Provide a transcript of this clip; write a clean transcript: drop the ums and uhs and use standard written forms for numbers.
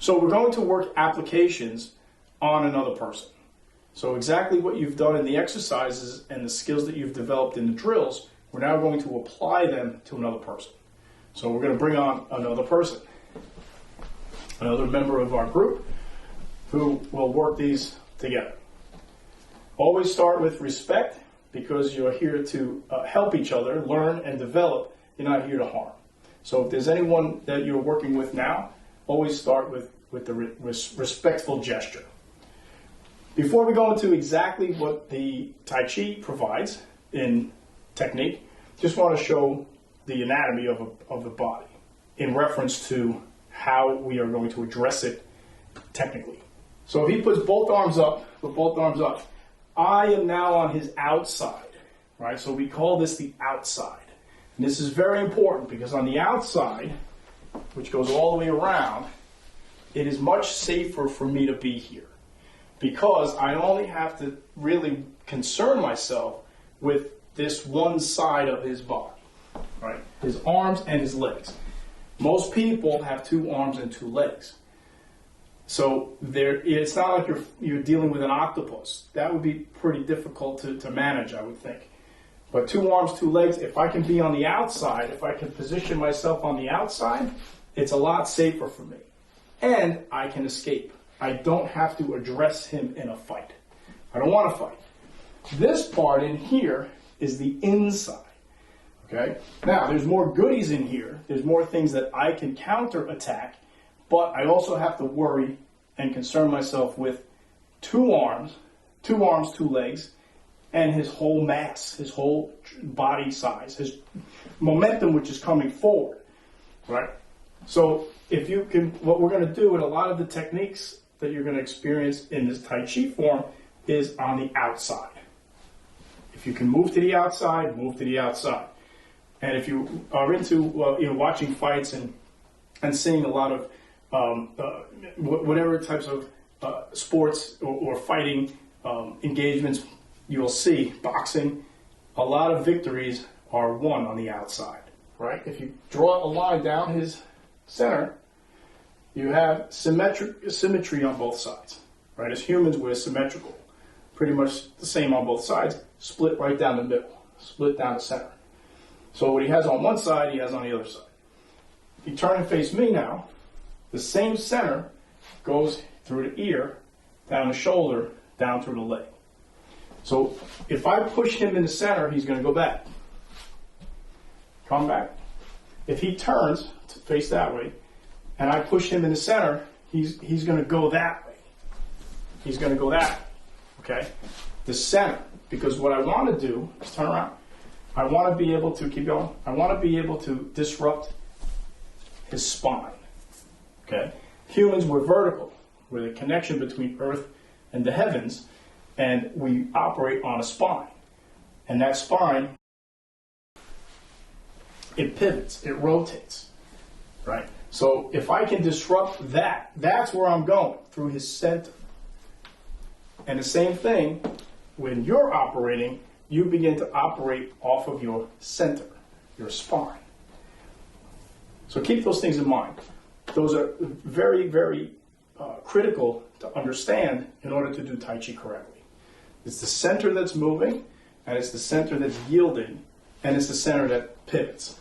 So we're going to work applications on another person. So exactly what you've done in the exercises and the skills that you've developed in the drills, we're now going to apply them to another person. So we're going to bring on another person, another member of our group who will work these together. Always start with respect, because you're here to help each other, learn and develop. You're not here to harm. So if there's anyone that you're working with now, always start with the respectful gesture. Before we go into exactly what the Tai Chi provides in technique, just want to show the anatomy of the body in reference to how we are going to address it technically. So if he puts both arms up, I am now on his outside, right? So we call this the outside. And this is very important because on the outside, which goes all the way around, it is much safer for me to be here because I only have to really concern myself with this one side of his body, right? His arms and his legs. Most people have 2 arms and 2 legs. So it's not like you're dealing with an octopus. That would be pretty difficult to manage, I would think. But 2 arms, 2 legs, if I can be on the outside, if I can position myself on the outside, it's a lot safer for me. And I can escape. I don't have to address him in a fight. I don't want to fight. This part in here is the inside. Okay? Now, there's more goodies in here. There's more things that I can counterattack, but I also have to worry and concern myself with 2 arms, 2 legs, and his whole mass, his whole body size, his momentum which is coming forward, right? So if you can, what we're going to do in a lot of the techniques that you're going to experience in this Tai Chi form is on the outside. If you can move to the outside, move to the outside. And if you are into watching fights and seeing a lot of whatever types of sports or fighting engagements you'll see, boxing, a lot of victories are won on the outside, right? If you draw a line down his center, you have symmetry on both sides, right? As humans, we're symmetrical. Pretty much the same on both sides, split right down the middle, split down the center. So what he has on one side, he has on the other side. If you turn and face me now, the same center goes through the ear, down the shoulder, down through the leg. So if I push him in the center, he's going to go back. Come back. If he turns to face that way, and I push him in the center, he's going to go that way. He's going to go that way. Okay? The center. Because what I want to do is turn around. I want to be able to keep going. I want to be able to disrupt his spine. Okay? Humans, we're vertical. We're the connection between earth and the heavens, and we operate on a spine. And that spine, it pivots, it rotates, right? So if I can disrupt that, that's where I'm going, through his center. And the same thing, when you're operating, you begin to operate off of your center, your spine. So keep those things in mind. Those are very, very critical to understand in order to do Tai Chi correctly. It's the center that's moving, and it's the center that's yielding, and it's the center that pivots.